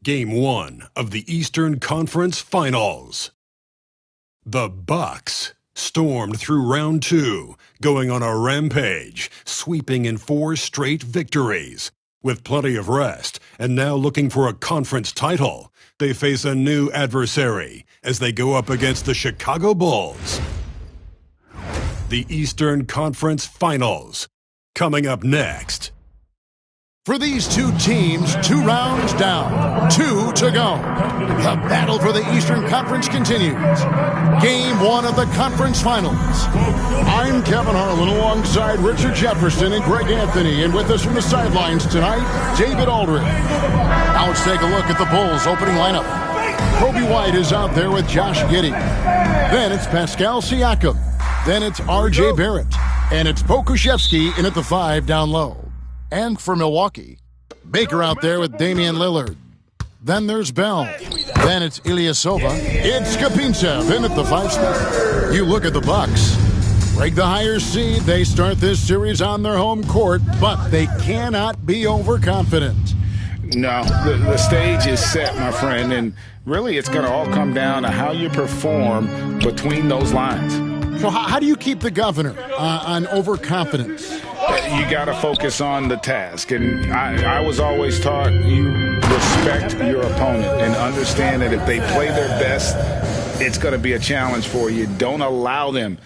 Game 1 of the Eastern Conference Finals. The Bucks stormed through round 2, going on a rampage, sweeping in 4 straight victories. With plenty of rest, and now looking for a conference title, they face a new adversary as they go up against the Chicago Bulls. The Eastern Conference Finals, coming up next. For these two teams, 2 rounds down, 2 to go. The battle for the Eastern Conference continues. Game 1 of the conference finals. I'm Kevin Harlan alongside Richard Jefferson and Greg Anthony. And with us from the sidelines tonight, David Aldridge. Now let's take a look at the Bulls' opening lineup. Kobe White is out there with Josh Giddey. Then it's Pascal Siakam. Then it's R.J. Barrett. And it's Pokusevski in at the 5 down low. And for Milwaukee, Baker out there with Damian Lillard. Then there's Bell. Then it's Ilyasova. It's Kapintsev in at the 5 spot. You look at the Bucks. Break the higher seed. They start this series on their home court, but they cannot be overconfident. No, the stage is set, my friend, and really it's going to all come down to how you perform between those lines. So how do you keep the governor on overconfidence? You got to focus on the task. And I was always taught you respect your opponent and understand that if they play their best, it's going to be a challenge for you. Don't allow them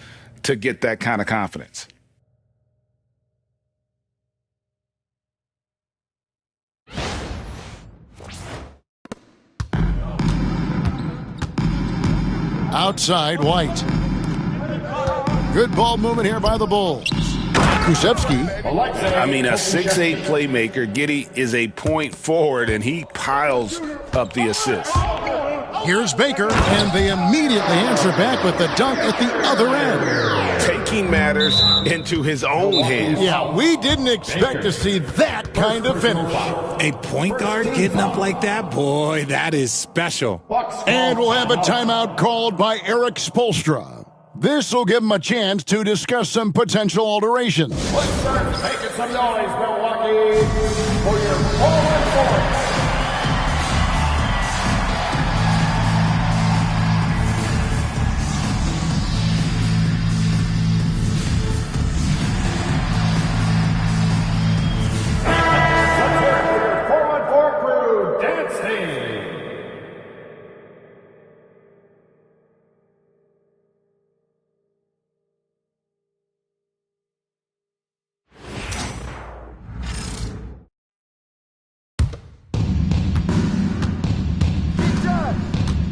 to get that kind of confidence. Outside, White. Good ball movement here by the Bulls. Pokusevski. I mean, a 6'8 playmaker. Giddey is a point forward, and he piles up the assists. Here's Baker, and they immediately answer back with the dunk at the other end. Taking matters into his own hands. Yeah, we didn't expect to see that kind of finish. A point guard getting up like that? Boy, that is special. And we'll have a timeout called by Eric Spoelstra. This will give him a chance to discuss some potential alterations. Let's start making some noise, Milwaukee, for your forward force. Let's hear it for your forward forward crew, dancing.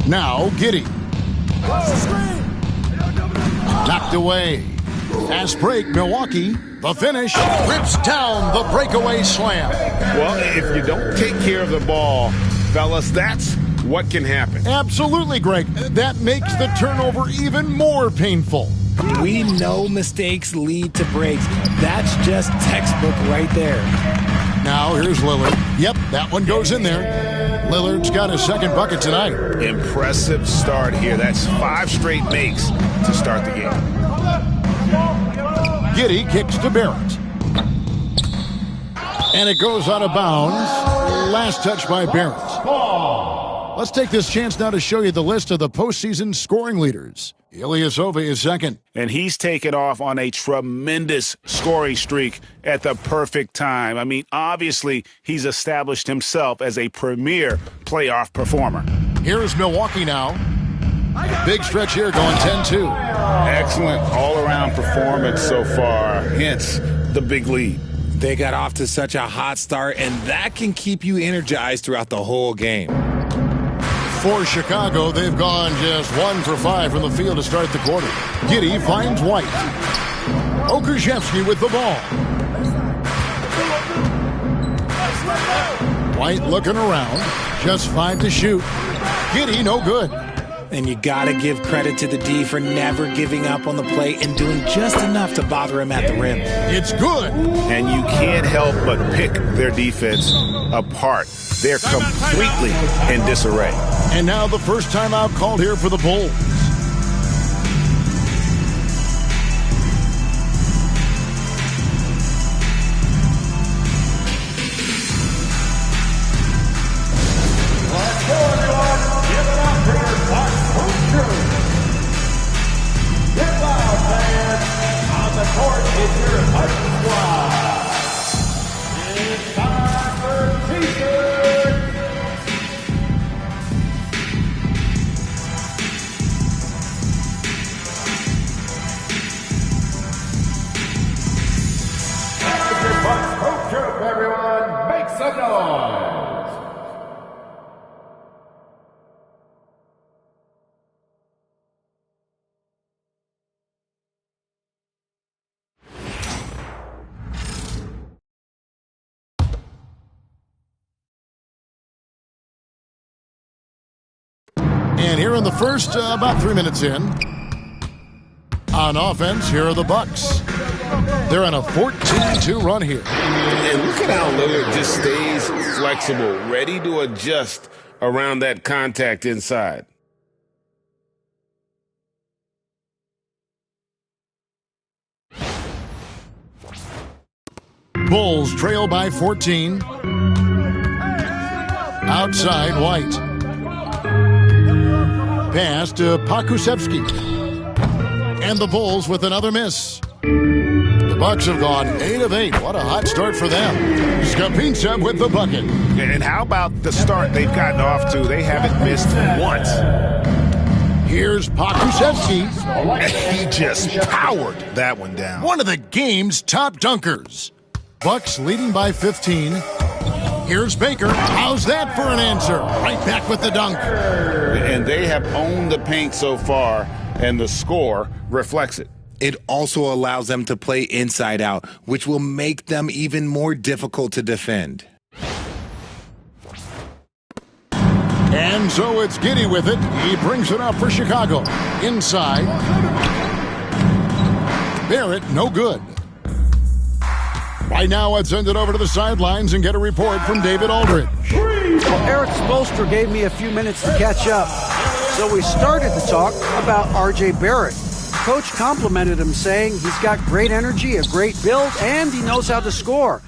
Now, Giddey. Knocked away. Fast break, Milwaukee. The finish rips down the breakaway slam. Well, if you don't take care of the ball, fellas, that's what can happen. Absolutely, Greg. That makes the turnover even more painful. We know mistakes lead to breaks. That's just textbook right there. Now, here's Lillard. Yep, that one goes in there. Lillard's got his second bucket tonight. Impressive start here. That's 5 straight makes to start the game. Giddey kicks to Barrett. And it goes out of bounds. Last touch by Barrett. Let's take this chance now to show you the list of the postseason scoring leaders. Ilyasova is second. And he's taken off on a tremendous scoring streak at the perfect time. I mean, obviously, he's established himself as a premier playoff performer. Here's Milwaukee now. Big stretch here going 10-2. Excellent all-around performance so far, hence the big lead. They got off to such a hot start, and that can keep you energized throughout the whole game. For Chicago, they've gone just 1 for 5 from the field to start the quarter. Giddey finds White. Pokusevski with the ball. White looking around. Just 5 to shoot. Giddey no good. And you got to give credit to the D for never giving up on the play and doing just enough to bother him at the rim. It's good. And you can't help but pick their defense apart. They're completely in disarray. And now the first timeout called here for the Bulls. And here in the first, about 3 minutes in, on offense, here are the Bucks. They're on a 14-2 run here. And look at how Lillard just stays flexible, ready to adjust around that contact inside. Bulls trail by 14. Outside, White. Pass to Pokusevski. And the Bulls with another miss. The Bucks have gone 8 of 8. What a hot start for them. Skapinsa with the bucket. And how about the start they've gotten off to? They haven't missed once. Here's Pokusevski. He just powered that one down. One of the game's top dunkers. Bucks leading by 15. Here's Baker. How's that for an answer? Right back with the dunk. And they have owned the paint so far, and the score reflects it. It also allows them to play inside out, which will make them even more difficult to defend. And so it's Giddey with it. He brings it up for Chicago. Inside. Barrett, no good. Right now, let's send it over to the sidelines and get a report from David Aldridge. Well, Eric Spoelstra gave me a few minutes to catch up, so we started to talk about R.J. Barrett. Coach complimented him, saying he's got great energy, a great build, and he knows how to score.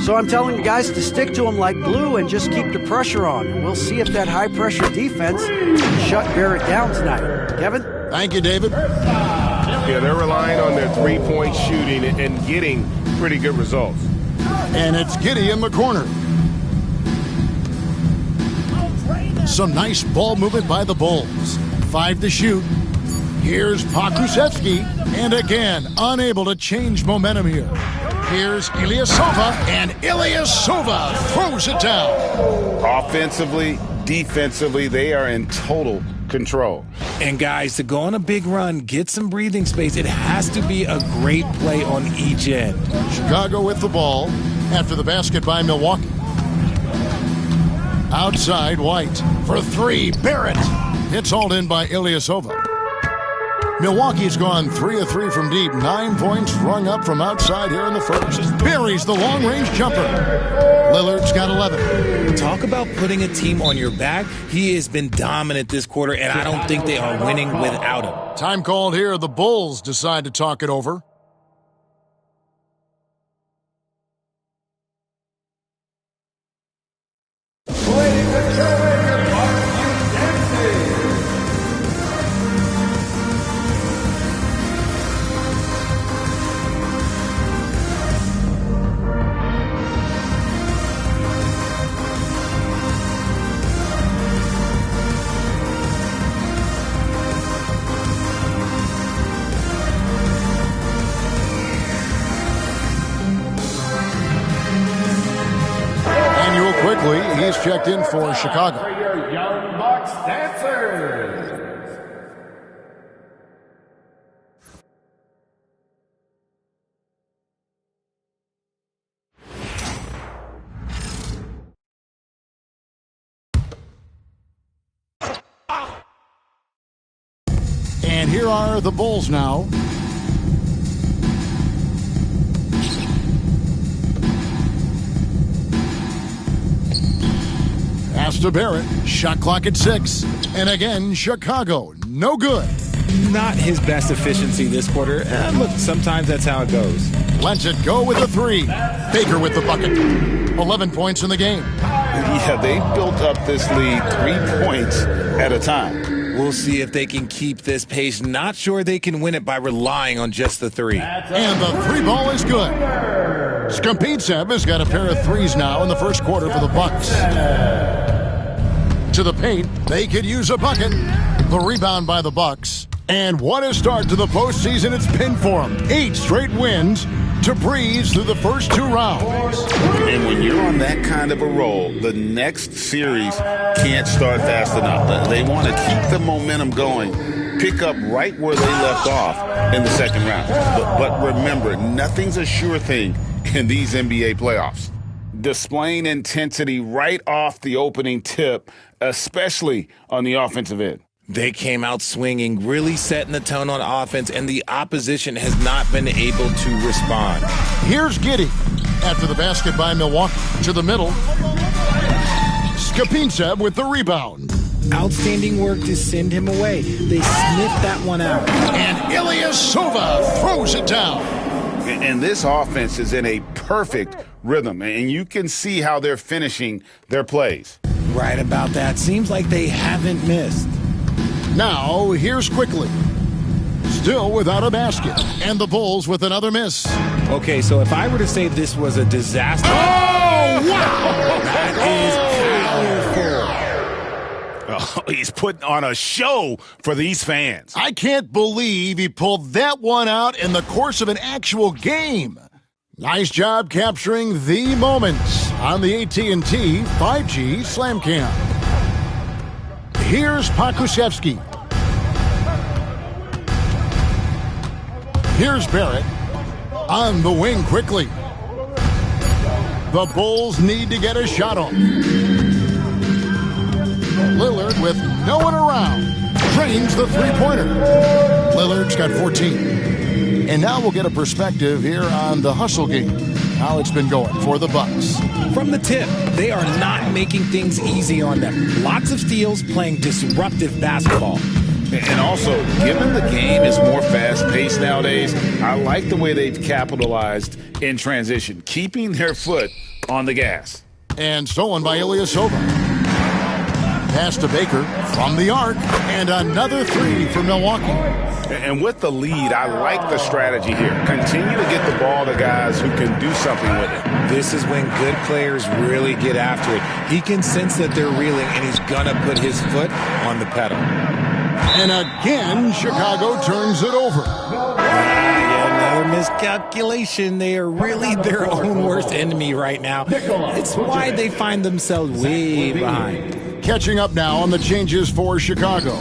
So I'm telling the guys to stick to him like glue and just keep the pressure on. We'll see if that high-pressure defense can shut Barrett down tonight. Kevin? Thank you, David. Yeah, they're relying on their three-point shooting and getting pretty good results. And it's Giddey in the corner. Some nice ball movement by the Bulls. 5 to shoot. Here's Pokusevski. And again, unable to change momentum here. Here's Ilyasova. And Ilyasova throws it down. Offensively, defensively, they are in total control. And guys, to go on a big run, get some breathing space, it has to be a great play on each end. Chicago with the ball after the basket by Milwaukee. Outside, White for 3. Barrett. It's hauled in by Ilyasova. Milwaukee's gone 3 of 3 from deep. 9 points rung up from outside here in the first. Buries the long-range jumper. Lillard's got 11. Talk about putting a team on your back. He has been dominant this quarter, and I don't think they are winning without him. Time called here. The Bulls decide to talk it over. Ladies and gentlemen, are you dancing? Quickly, he's checked in for Chicago. For your Young Bucks dancers. And here are the Bulls now. Pass to Barrett. Shot clock at 6. And again, Chicago. No good. Not his best efficiency this quarter. Look, sometimes that's how it goes. Lets it go with a 3. Baker with the bucket. 11 points in the game. Yeah, they built up this lead 3 points at a time. We'll see if they can keep this pace. Not sure they can win it by relying on just the 3. And the 3 ball is good. Skapinsa has got a pair of 3s now in the first quarter for the Bucks. To the paint, they could use a bucket. The rebound by the Bucks. And what a start to the postseason it's been for them. 8 straight wins to breeze through the first 2 rounds. And when you're on that kind of a roll, the next series can't start fast enough. They want to keep the momentum going, pick up right where they left off in the second round. But remember, nothing's a sure thing in these NBA playoffs. displaying intensity right off the opening tip, especially on the offensive end. They came out swinging, really setting the tone on offense, and the opposition has not been able to respond. Here's Giddey after the basket by Milwaukee. To the middle. Skapincev with the rebound. Outstanding work to send him away. They sniffed that one out. And Ilyasova throws it down. And this offense is in a perfect rhythm, and you can see how they're finishing their plays. Right about that. Seems like they haven't missed. Now, here's Quickly. Still without a basket. And the Bulls with another miss. Okay, so if I were to say this was a disaster. Oh, wow! That is powerful. Oh, he's putting on a show for these fans. I can't believe he pulled that one out in the course of an actual game. Nice job capturing the moments on the AT&T 5G Slam Cam. Here's Pokusevski. Here's Barrett. On the wing quickly. The Bulls need to get a shot off. Lillard with no one around. Drains the three-pointer. Lillard's got 14. And now we'll get a perspective here on the hustle game. How it's been going for the Bucks. From the tip, they are not making things easy on them. Lots of steals, playing disruptive basketball. And also, given the game is more fast-paced nowadays, I like the way they've capitalized in transition, keeping their foot on the gas. And stolen by Ilyasova. Pass to Baker from the arc, and another three for Milwaukee. And with the lead, I like the strategy here. Continue to get the ball to guys who can do something with it. This is when good players really get after it. He can sense that they're reeling, and he's going to put his foot on the pedal. And again, Chicago turns it over. Another miscalculation. They are really their own worst enemy right now. It's why they find themselves way behind. Catching up now on the changes for Chicago.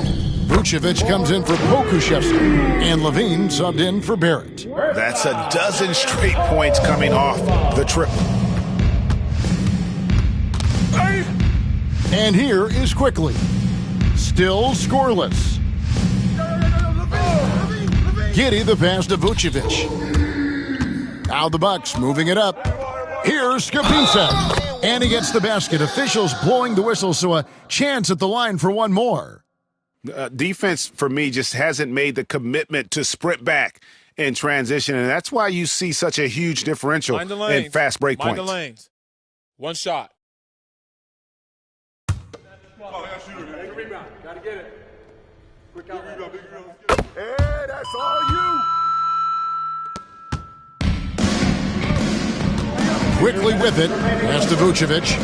Vucevic comes in for Pokusevski, and Levine subbed in for Barrett. That's a dozen straight points coming off the triple. And here is Quickly. Still scoreless. Giddey the pass to Vucevic. Now the Bucks moving it up. Here's Skapincev. And he gets the basket. Officials blowing the whistle, so a chance at the line for one more. Defense, for me, just hasn't made the commitment to sprint back in transition, and that's why you see such a huge differential in fast break points. Mind the lanes. One shot. Gotta get it. Quick out. Hey, that's all you. Quickly with it. Pass to Vucevic.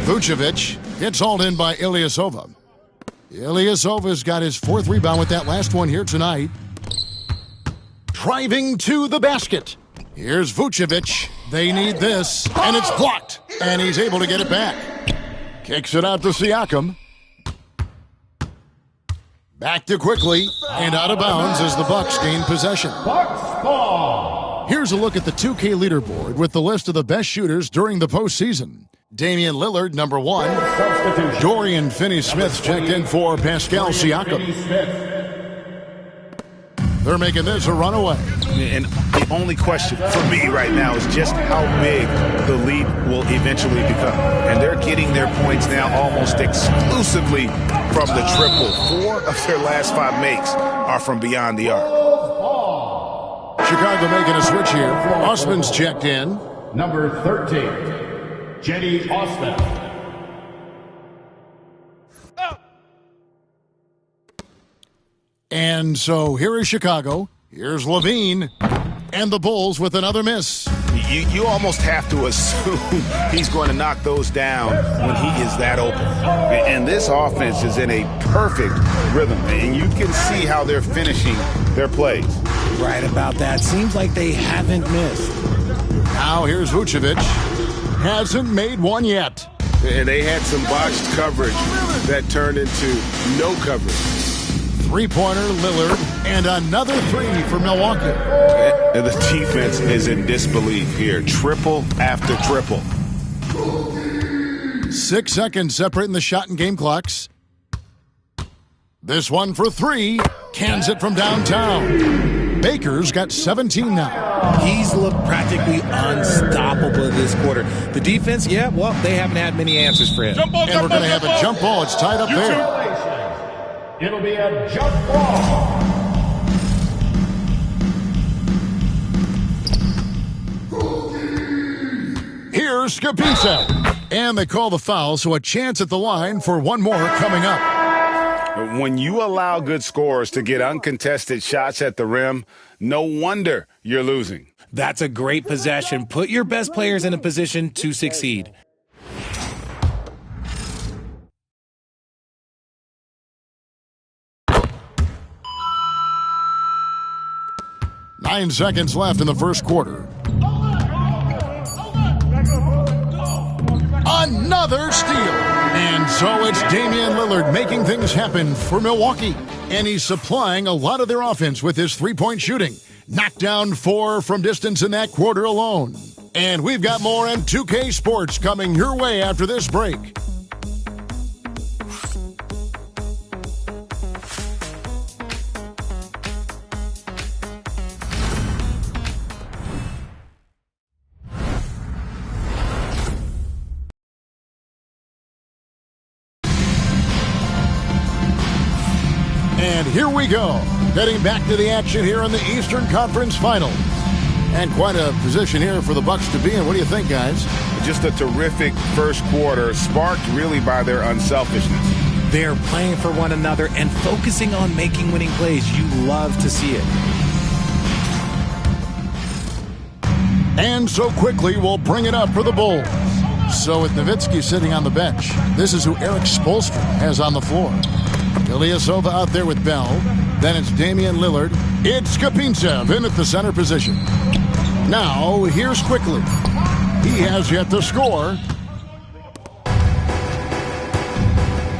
Vucevic gets hauled in by Ilyasova. Ilyasova's got his fourth rebound with that last one here tonight. Driving to the basket. Here's Vucevic. They need this, and it's blocked. And he's able to get it back. Kicks it out to Siakam. Back to Quickly, and out of bounds as the Bucks gain possession. Bucks ball. Here's a look at the 2K leaderboard with the list of the best shooters during the postseason. Damian Lillard, number 1. Dorian Finney-Smith's checked in for Pascal Siakam. They're making this a runaway. And the only question for me right now is just how big the lead will eventually become. And they're getting their points now almost exclusively from the triple. 4 of their last 5 makes are from beyond the arc. Chicago making a switch here. Osman's checked in. Number 13. Jenny Austin. And so here is Chicago. Here's Levine. And the Bulls with another miss. You almost have to assume he's going to knock those down when he is that open. And this offense is in a perfect rhythm. And you can see how they're finishing their plays. Right about that. Seems like they haven't missed. Now here's Vucevic. Hasn't made one yet. And they had some botched coverage that turned into no coverage. Three-pointer, Lillard. And another three for Milwaukee. And the defense is in disbelief here. Triple after triple. 6 seconds separating the shot and game clocks. This one for three. Cans it from downtown. Baker's got 17 now. He's looked practically unstoppable this quarter. The defense, yeah, well, they haven't had many answers for him. And we're going to have a jump ball. It's tied up there. It'll be a jump ball. Here's Skapinsa. And they call the foul, so a chance at the line for one more coming up. When you allow good scorers to get uncontested shots at the rim, no wonder you're losing. That's a great possession. Put your best players in a position to succeed. Nine seconds left in the first quarter. Another steal. And so it's Damian Lillard making things happen for Milwaukee. And he's supplying a lot of their offense with his three-point shooting. Knocked down 4 from distance in that quarter alone. And we've got more M2K Sports coming your way after this break. And here we go, getting back to the action here in the Eastern Conference Finals. And quite a position here for the Bucks to be in. What do you think, guys? Just a terrific first quarter, sparked really by their unselfishness. They're playing for one another and focusing on making winning plays. You love to see it. And so quickly, we'll bring it up for the Bulls. So with Nowitzki sitting on the bench, this is who Eric Spoelstra has on the floor. Ilyasova out there with Bell. Then it's Damian Lillard. It's Kapintsev in at the center position. Now, here's Quickly. He has yet to score.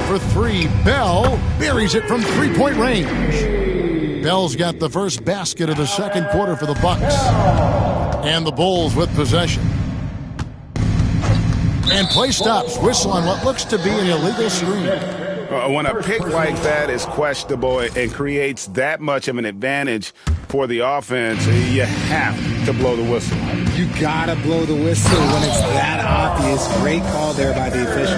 For three, Bell buries it from three-point range. Bell's got the first basket of the second quarter for the Bucks. And the Bulls with possession. And play stops. Whistle on what looks to be an illegal screen. When a pick like that is questionable and creates that much of an advantage for the offense, you have to blow the whistle. You gotta blow the whistle when it's that obvious. Great call there by the official.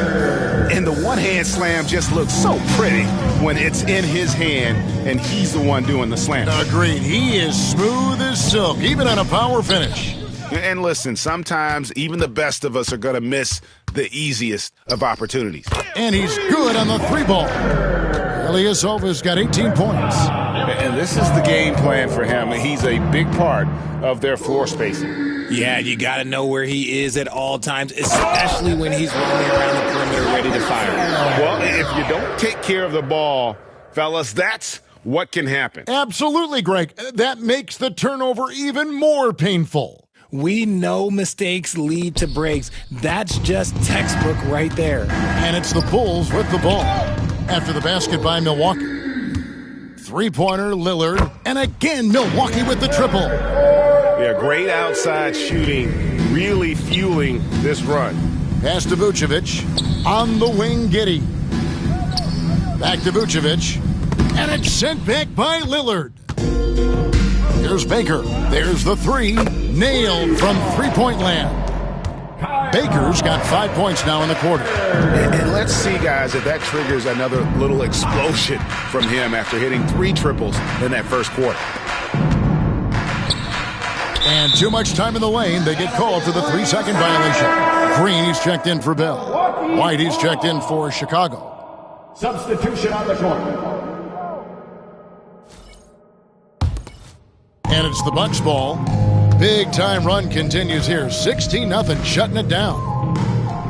And the one-hand slam just looks so pretty when it's in his hand and he's the one doing the slam. Agreed. He is smooth as silk, even on a power finish. And listen, sometimes even the best of us are going to miss the easiest of opportunities. And he's good on the three ball. Ilyasova's got 18 points. And this is the game plan for him. He's a big part of their floor spacing. Yeah, you got to know where he is at all times, especially when he's roaming around the perimeter ready to fire. Well, if you don't take care of the ball, fellas, that's what can happen. Absolutely, Greg. That makes the turnover even more painful. We know mistakes lead to breaks. That's just textbook right there. And it's the Bulls with the ball. After the basket by Milwaukee. Three-pointer, Lillard. And again, Milwaukee with the triple. Yeah, great outside shooting, really fueling this run. Pass to Vucevic. On the wing, Giddey. Back to Vucevic. And it's sent back by Lillard. Here's Baker. There's the three. Nailed from three-point land. Baker's got 5 points now in the quarter. And let's see, guys, if that triggers another little explosion from him after hitting 3 triples in that first quarter. And too much time in the lane. They get called for the 3-second violation. Green, he's checked in for Bell. White, he's checked in for Chicago. Substitution on the court. And it's the Bucks ball. Big time run continues here. 16-0, shutting it down.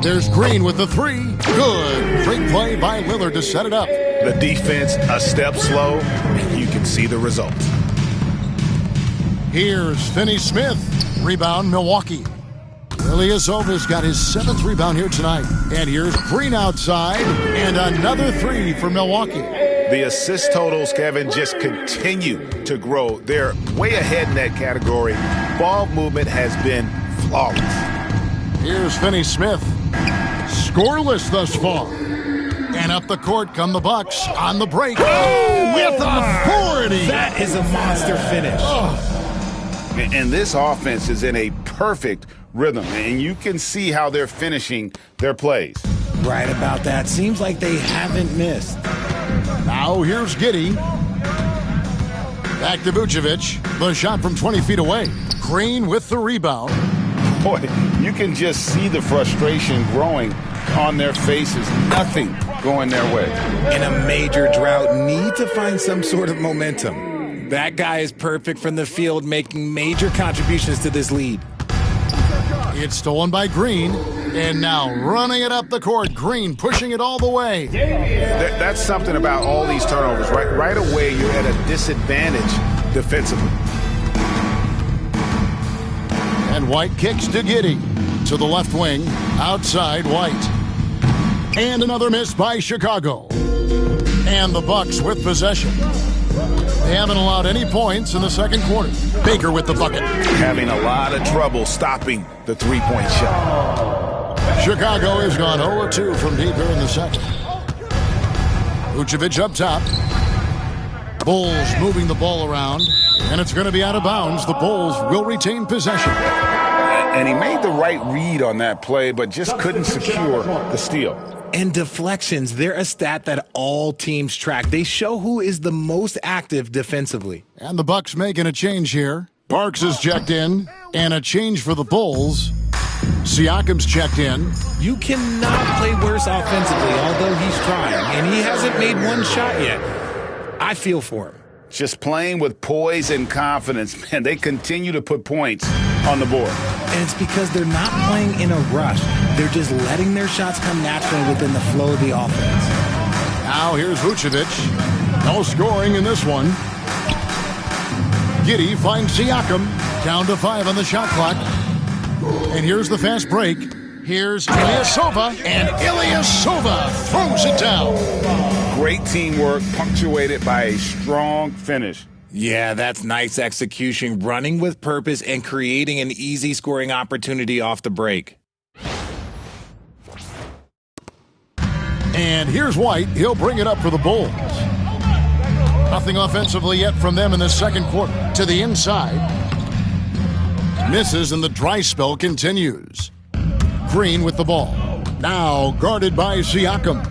There's Green with the three. Good. Great play by Lillard to set it up. The defense a step slow, and you can see the result. Here's Finney-Smith. Rebound, Milwaukee. Ilyasova's got his 7th rebound here tonight. And here's Green outside. And another three for Milwaukee. The assist totals, Kevin, just continue to grow. They're way ahead in that category. Ball movement has been flawless. Here's Finney Smith. Scoreless thus far. And up the court come the Bucks on the break. Oh, with authority. That is a monster finish. And this offense is in a perfect rhythm, and you can see how they're finishing their plays. Right about that. Seems like they haven't missed. Now here's Giddey. Back to Vucevic. The shot from 20 feet away. Green with the rebound. Boy, you can just see the frustration growing on their faces. Nothing going their way. In a major drought, need to find some sort of momentum. That guy is perfect from the field, making major contributions to this lead. It's stolen by Green, and now running it up the court. Green pushing it all the way. That's something about all these turnovers. Right away, you're at a disadvantage defensively. And White kicks to Giddey. To the left wing, outside White. And another miss by Chicago. And the Bucks with possession. They haven't allowed any points in the second quarter. Baker with the bucket. Having a lot of trouble stopping the three-point shot. Chicago has gone 0-2 from deep here in the second. Vucevic up top. Bulls moving the ball around. And it's going to be out of bounds. The Bulls will retain possession. And he made the right read on that play, but just couldn't secure the steal. And deflections, they're a stat that all teams track. They show who is the most active defensively. And the Bucks making a change here. Parks is checked in. And a change for the Bulls. Siakam's checked in. You cannot play worse offensively, although he's trying. And he hasn't made one shot yet. I feel for him. Just playing with poise and confidence. Man, they continue to put points on the board. And it's because they're not playing in a rush. They're just letting their shots come naturally within the flow of the offense. Now here's Vucevic. No scoring in this one. Giddey finds Siakam. Down to 5 on the shot clock. And here's the fast break. Here's Ilyasova. And Ilyasova throws it down. Great teamwork, punctuated by a strong finish. Yeah, that's nice execution, running with purpose and creating an easy scoring opportunity off the break. And here's White. He'll bring it up for the Bulls. Nothing offensively yet from them in the second quarter. To the inside. Misses and the dry spell continues. Green with the ball. Now guarded by Siakam.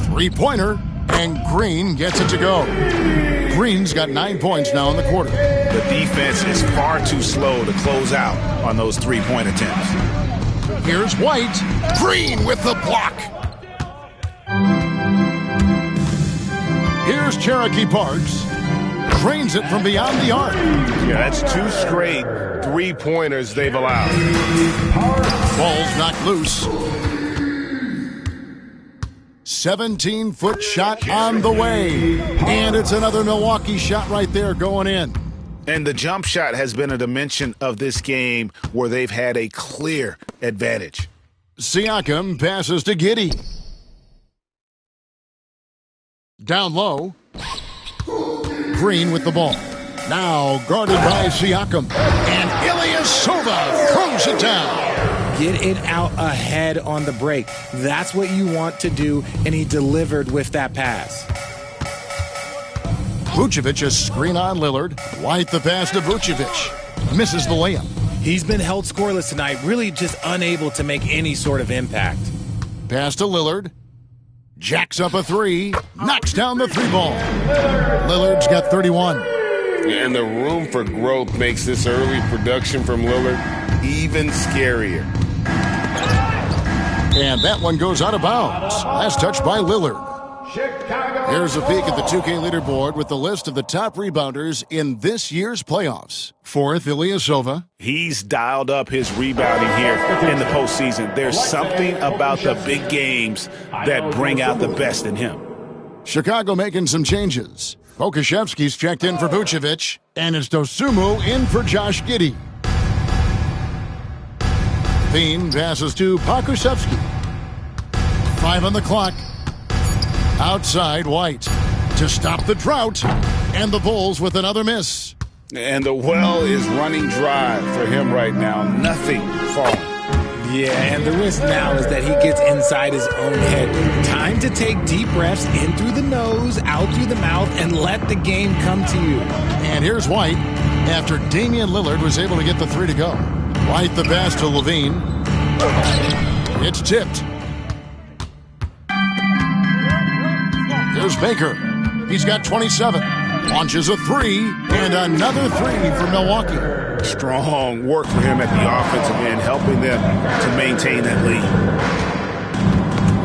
Three-pointer. And Green gets it to go. Green's got 9 points now in the quarter. The defense is far too slow to close out on those three-point attempts. Here's White. Green with the block. Here's Cherokee Parks. Drains it from beyond the arc. Yeah, that's 2 straight three-pointers they've allowed. Ball's knocked loose. 17-foot shot on the way. And it's another Milwaukee shot right there going in. And the jump shot has been a dimension of this game where they've had a clear advantage. Siakam passes to Giddey. Down low. Green with the ball. Now guarded by Siakam. And Ilyasova throws it down. Get it out ahead on the break. That's what you want to do, and he delivered with that pass. Vucevic a screen on Lillard. White the pass to Vucevic. Misses the layup. He's been held scoreless tonight, really just unable to make any sort of impact. Pass to Lillard. Jacks up a 3. Knocks down the 3 ball. Lillard's got 31. And the room for growth makes this early production from Lillard even scarier. And that one goes out of bounds. Last touch by Lillard. Here's a peek at the 2K leaderboard with the list of the top rebounders in this year's playoffs. 4th, Ilyasova. He's dialed up his rebounding here in the postseason. There's something about the big games that bring out the best in him. Chicago making some changes. Pokusevski's checked in for Vucevic. And it's Dosunmu in for Josh Giddey. Thien passes to Pokusevski. 5 on the clock. Outside White to stop the drought. And the Bulls with another miss. And the well is running dry for him right now. Nothing falling. Yeah, and the risk now is that he gets inside his own head. Time to take deep breaths in through the nose, out through the mouth, and let the game come to you. And here's White after Damian Lillard was able to get the three to go. White the pass to Levine. It's tipped. Here's Baker. He's got 27. Launches a three, and another three for Milwaukee. Strong work for him at the offensive end, helping them to maintain that lead.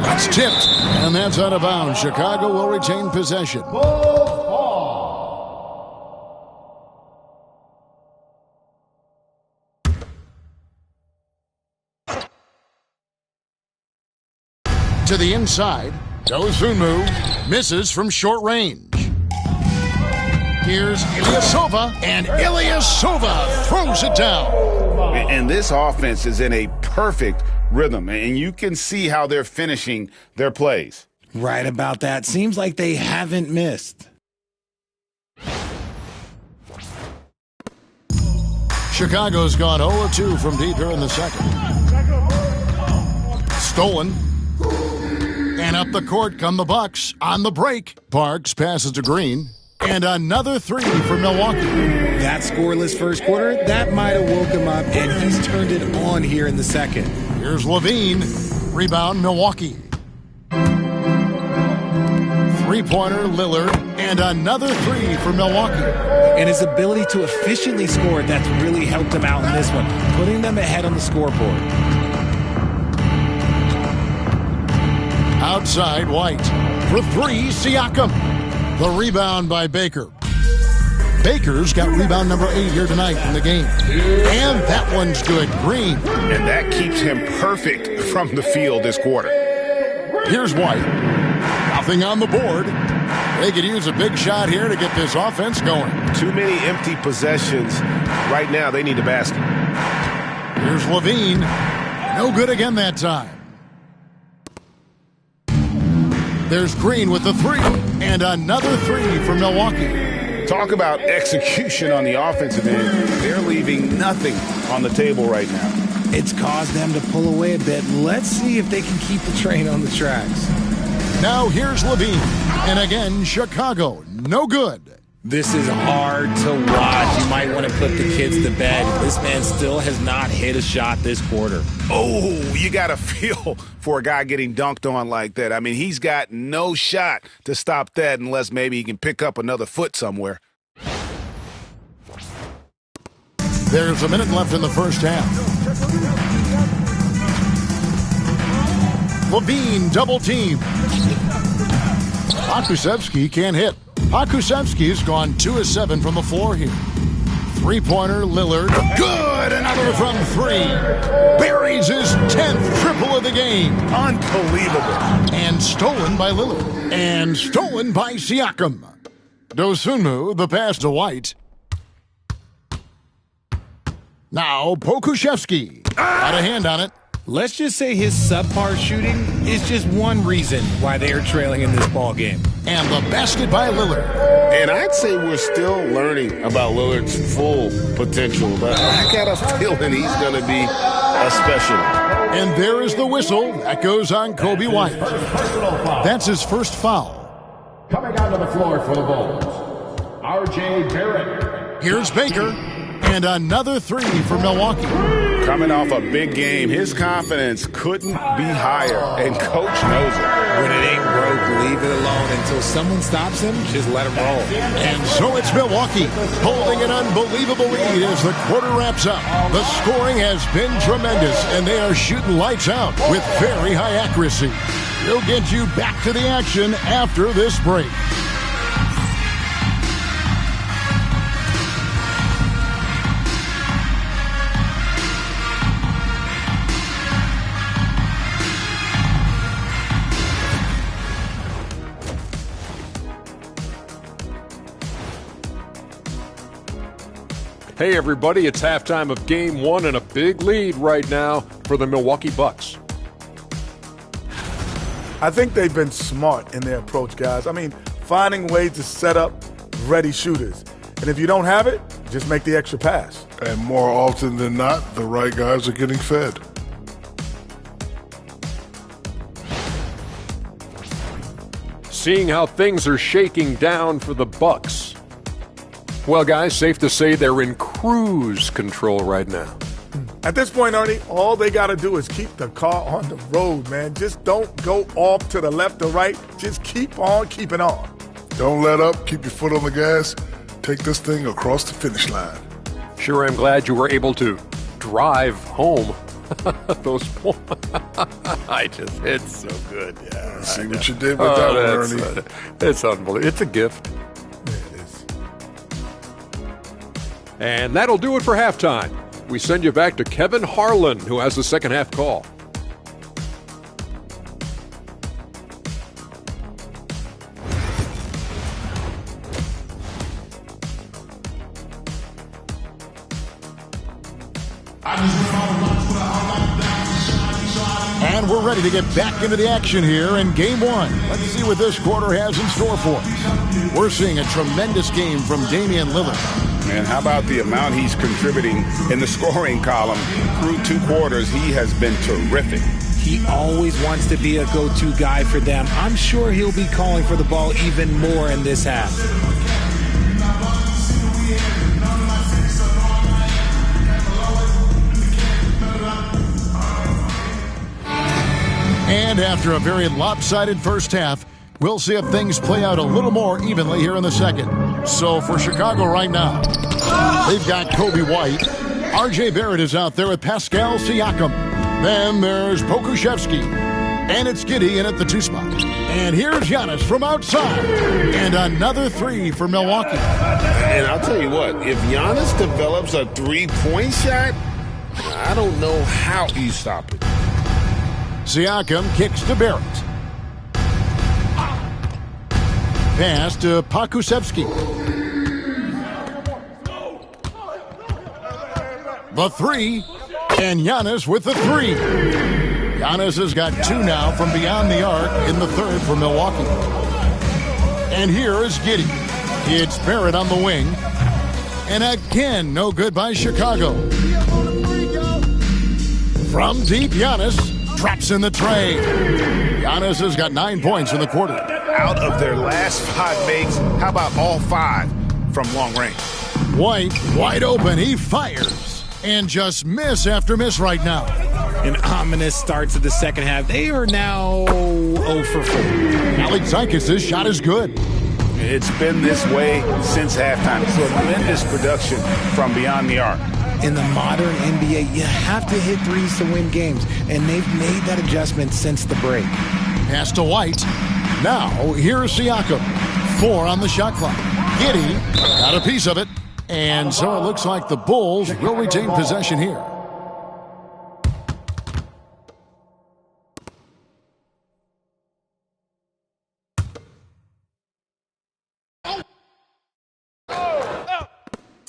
That's tipped, and that's out of bounds. Chicago will retain possession. To the inside, Dosunmu misses from short range. Here's Ilyasova, and Ilyasova throws it down. And this offense is in a perfect rhythm, and you can see how they're finishing their plays. Right about that. Seems like they haven't missed. Chicago's gone 0-2 from deep here in the second. Stolen. And up the court come the Bucks on the break. Parks passes to Green. And another three for Milwaukee. That scoreless first quarter, that might have woke him up, and he's turned it on here in the second. Here's Levine. Rebound, Milwaukee. Three-pointer, Lillard. And another three for Milwaukee. And his ability to efficiently score, that's really helped him out in this one, putting them ahead on the scoreboard. Outside, White. For three, Siakam. The rebound by Baker. Baker's got rebound number 8 here tonight in the game. And that one's good. Green. And that keeps him perfect from the field this quarter. Here's White. Nothing on the board. They could use a big shot here to get this offense going. Too many empty possessions. Right now, they need a basket. Here's Levine. No good again that time. There's Green with the three. And another three for Milwaukee. Talk about execution on the offensive end. They're leaving nothing on the table right now. It's caused them to pull away a bit. Let's see if they can keep the train on the tracks. Now here's Levine. And again, Chicago. No good. This is hard to watch. You might want to put the kids to bed. This man still has not hit a shot this quarter. Oh, you got to feel for a guy getting dunked on like that. I mean, he's got no shot to stop that unless maybe he can pick up another foot somewhere. There's a minute left in the first half. Levine double team. Pokusevski can't hit. Pokusevski's gone 2 of 7 from the floor here. Three-pointer, Lillard. Good! Another from three. Buries his 10th triple of the game. Unbelievable. And stolen by Lillard. And stolen by Siakam. Dosunmu, the pass to White. Now Pokusevski. Got a hand on it. Let's just say his subpar shooting is just one reason why they are trailing in this ball game. And the basket by Lillard. And I'd say we're still learning about Lillard's full potential, but I got a feeling he's going to be a special. And there is the whistle. That goes on Kobe White. That's his first foul. Coming onto the floor for the Bulls, R.J. Barrett. Here's Baker. And another three for Milwaukee. Coming off a big game, his confidence couldn't be higher, and Coach knows it. When it ain't broke, leave it alone until someone stops him. Just let him roll. And so it's Milwaukee holding an unbelievable lead as the quarter wraps up. The scoring has been tremendous, and they are shooting lights out with very high accuracy. We'll get you back to the action after this break. Hey everybody, it's halftime of Game 1 and a big lead right now for the Milwaukee Bucks. I think they've been smart in their approach, guys. I mean, finding ways to set up ready shooters. And if you don't have it, just make the extra pass. And more often than not, the right guys are getting fed. Seeing how things are shaking down for the Bucks. Well, guys, safe to say they're in cruise control right now. At this point, Ernie, all they got to do is keep the car on the road, man. Just don't go off to the left or right. Just keep on keeping on. Don't let up. Keep your foot on the gas. Take this thing across the finish line. Sure, I'm glad you were able to drive home. Those it's so good. Yeah, see what you did with that one, Ernie. It's unbelievable. It's a gift. Yeah, it is. And that'll do it for halftime. We send you back to Kevin Harlan, who has the second half call. And we're ready to get back into the action here in Game 1. Let's see what this quarter has in store for us. We're seeing a tremendous game from Damian Lillard. And how about the amount he's contributing in the scoring column? Through 2 quarters, he has been terrific. He always wants to be a go-to guy for them. I'm sure he'll be calling for the ball even more in this half. And after a very lopsided first half, we'll see if things play out a little more evenly here in the second. So for Chicago right now, they've got Kobe White. RJ Barrett is out there with Pascal Siakam. Then there's Pokusevski. And it's Giddey in at the 2 spot. And here's Giannis from outside. And another 3 for Milwaukee. And I'll tell you what, if Giannis develops a 3-point shot, I don't know how you stop it. Siakam kicks to Barrett. Pass to Pokusevski. The 3, and Giannis with the 3. Giannis has got 2 now from beyond the arc in the third for Milwaukee. And here is Giddey. It's Barrett on the wing. And again, no good by Chicago. From deep, Giannis drops in the tray. Giannis has got 9 points in the quarter. Out of their last 5 makes, how about all 5 from long range? White, wide open, he fires. And just miss after miss right now. An ominous start to the second half. They are now 0 for 4. Alexakis' shot is good. It's been this way since halftime. Tremendous production from beyond the arc. In the modern NBA, you have to hit threes to win games, and they've made that adjustment since the break. Pass to White. Now, here's Siakam. 4 on the shot clock. Giddey got a piece of it. And so it looks like the Bulls will retain possession here.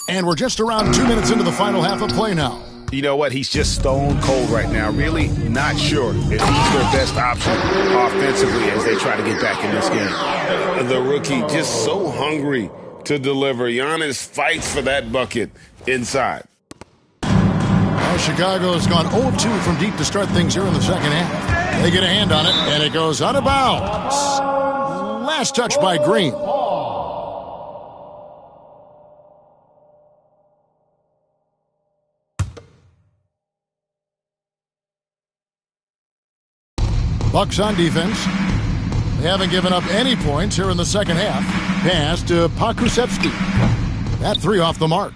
And we're just around 2 minutes into the final half of play now. You know what? He's just stone cold right now. Really not sure if he's their best option offensively as they try to get back in this game. The rookie just so hungry to deliver. Giannis fights for that bucket inside. Well, Chicago has gone 0-2 from deep to start things here in the second half. They get a hand on it, and it goes out of bounds. Last touch by Green. Bucks on defense. They haven't given up any points here in the second half. Pass to Pokusevski. That 3 off the mark.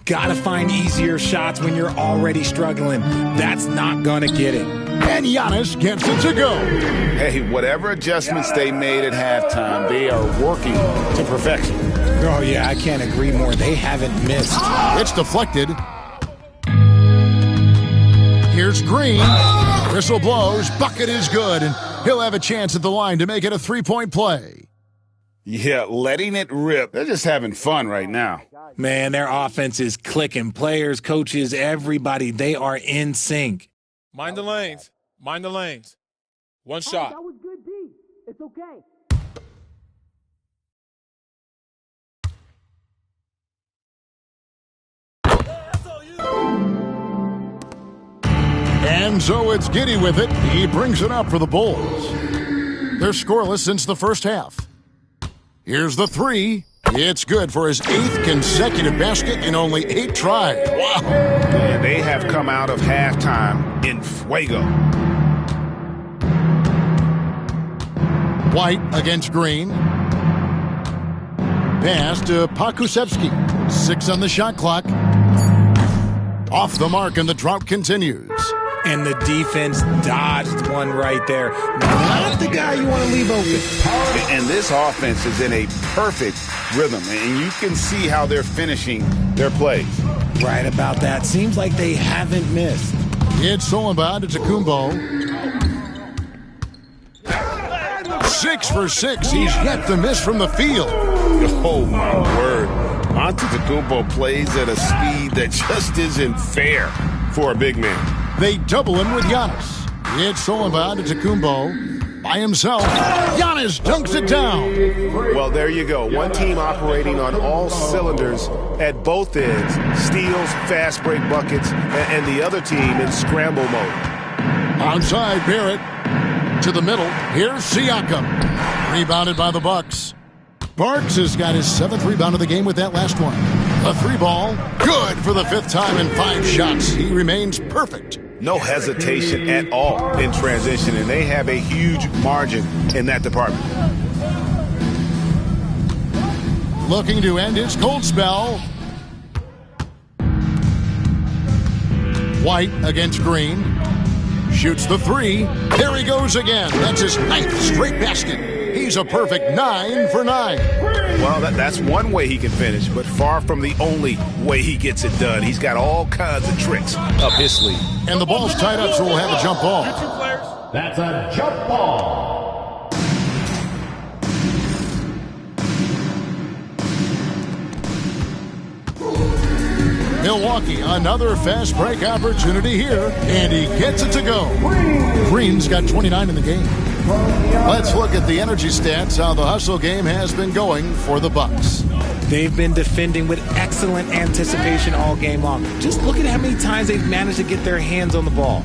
Gotta find easier shots when you're already struggling. That's not gonna get it. And Giannis gets it to go. Hey, whatever adjustments they made at halftime, they are working to perfection. Oh, yeah, I can't agree more. They haven't missed. It's deflected. Here's Green. Whistle blows. Bucket is good. And he'll have a chance at the line to make it a 3-point play. Yeah, letting it rip. They're just having fun right now. Man, their offense is clicking. Players, coaches, everybody, they are in sync. Mind the lanes. Mind the lanes. One shot. That was good okay. And so it's Giddy with it. He brings it up for the Bulls. They're scoreless since the first half. Here's the three. It's good for his 8th consecutive basket in only 8 tries. Wow. And they have come out of halftime in fuego. White against Green. Pass to Pakusevsky. 6 on the shot clock. Off the mark, and the drought continues. And the defense dodged one right there. Not the guy you want to leave open. And this offense is in a perfect rhythm, and you can see how they're finishing their plays. Right about that. Seems like they haven't missed. It's Solomon to Tacumbo. 6 for 6. He's yet to miss from the field. Oh, my word. Antetokounmpo plays at a speed that just isn't fair for a big man. They double him with Giannis. It's Solomon to Tacumbo by himself. Giannis dunks it down. Well, there you go. One team operating on all cylinders at both ends. Steals, fast break buckets, and the other team in scramble mode. Outside, Barrett to the middle. Here's Siakam. Rebounded by the Bucks. Barks has got his 7th rebound of the game with that last one. A 3-ball. Good for the 5th time in 5 shots. He remains perfect. No hesitation at all in transition, and they have a huge margin in that department. Looking to end his cold spell. White against Green. Shoots the 3. There he goes again. That's his 9th straight basket. He's a perfect 9 for 9. Well, that's one way he can finish, but far from the only way he gets it done. He's got all kinds of tricks up his sleeve. And the ball's tied up, so we'll have a jump ball. That's a jump ball. Milwaukee, another fast break opportunity here, and he gets it to go. Green's got 29 in the game. Let's look at the energy stats, how the hustle game has been going for the Bucks. They've been defending with excellent anticipation all game long. Just look at how many times they've managed to get their hands on the ball.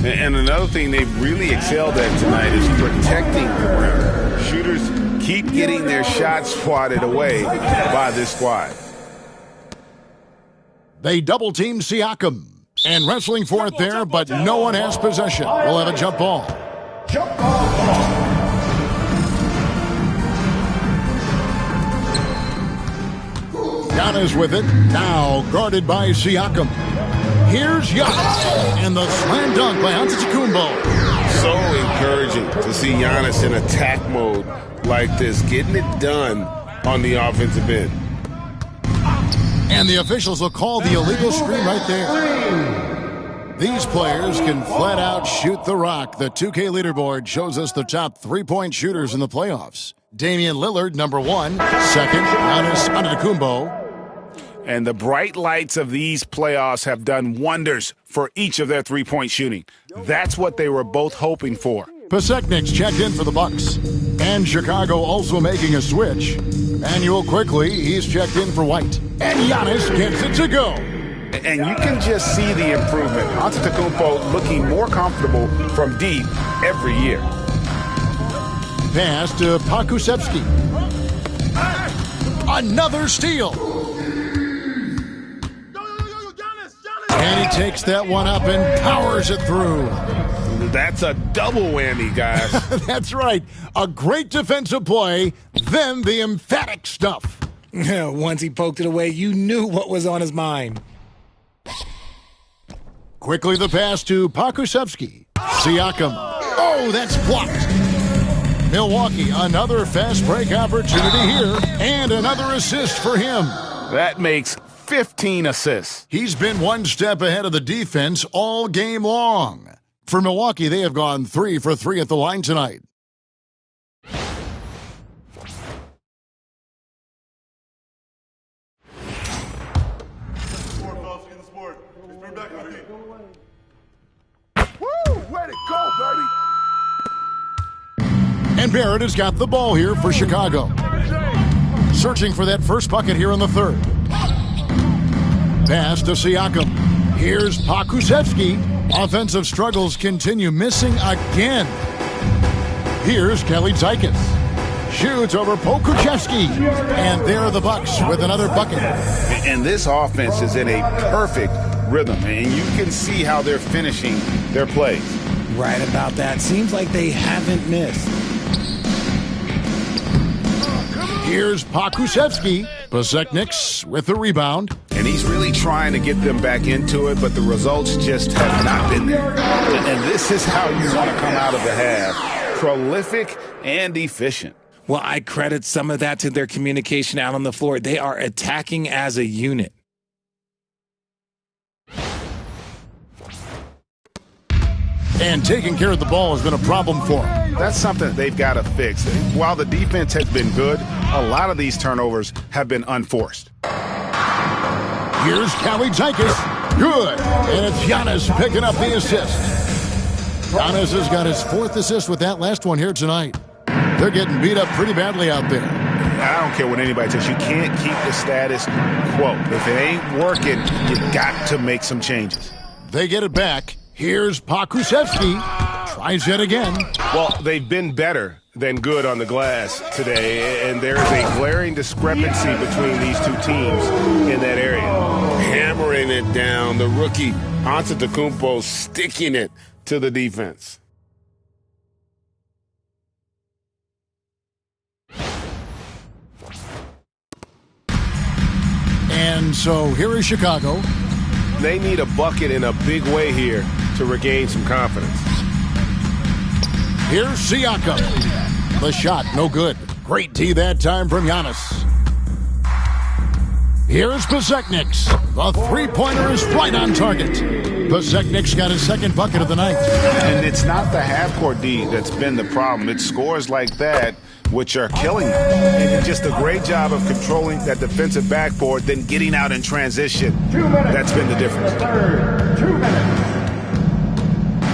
And another thing they've really excelled at tonight is protecting the rim. Shooters keep getting their shots swatted away by this squad. They double-team Siakam. And wrestling for it there, but no one has possession. We'll have a jump ball. Jump ball. Giannis with it. Now guarded by Siakam. Here's Giannis. And the slam dunk by Antetokounmpo. So encouraging to see Giannis in attack mode like this, getting it done on the offensive end. And the officials will call the illegal screen right there. These players can flat out shoot the rock. The 2K leaderboard shows us the top 3-point shooters in the playoffs. Damian Lillard, number 1. Second, Giannis Antetokounmpo. And the bright lights of these playoffs have done wonders for each of their 3-point shooting. That's what they were both hoping for. Paseknic's checked in for the Bucks. And Chicago also making a switch. Manuel quickly, he's checked in for White. And Giannis gets it to go. And you can just see the improvement. Antetokounmpo looking more comfortable from deep every year. Pass to Pakusevsky. Another steal. And he takes that one up and powers it through. That's a double whammy, guys. That's right. A great defensive play, then the emphatic stuff. Once he poked it away, you knew what was on his mind. Quickly the pass to Pakusevsky. Siakam. Oh, that's blocked. Milwaukee, another fast break opportunity here, and another assist for him. That makes 15 assists. He's been one step ahead of the defense all game long. For Milwaukee, they have gone 3 for 3 at the line tonight. And Barrett has got the ball here for Chicago. Searching for that first bucket here in the third. Pass to Siakam. Here's Pokusevski. Offensive struggles continue, missing again. Here's Kelly Zykis. Shoots over Pokusevski. And there are the Bucks with another bucket. And this offense is in a perfect rhythm, and you can see how they're finishing their plays. Right about that. Seems like they haven't missed. Here's Pokusevski. Pasechniks with the rebound. And he's really trying to get them back into it, but the results just have not been there. And this is how you want to come out of the half. Prolific and efficient. Well, I credit some of that to their communication out on the floor. They are attacking as a unit. And taking care of the ball has been a problem for them. That's something they've got to fix. While the defense has been good, a lot of these turnovers have been unforced. Here's Kelly Zykis. Good. And it's Giannis picking up the assist. Giannis has got his fourth assist with that last one here tonight. They're getting beat up pretty badly out there. I don't care what anybody says. You can't keep the status quo. If it ain't working, you've got to make some changes. They get it back. Here's Pokusevski. Tries it again. Well, they've been better than good on the glass today, and there is a glaring discrepancy between these two teams in that area. Hammering it down, the rookie Antetokounmpo sticking it to the defense. And so here is Chicago. They need a bucket in a big way here to regain some confidence. Here's Siakam. The shot, no good. Great D that time from Giannis. Here's Pasechniks. The three-pointer is right on target. Pasechniks got his second bucket of the night. And it's not the half-court D that's been the problem. It's scores like that which are killing them. And just a great job of controlling that defensive backboard, then getting out in transition. That's been the difference. 2 minutes.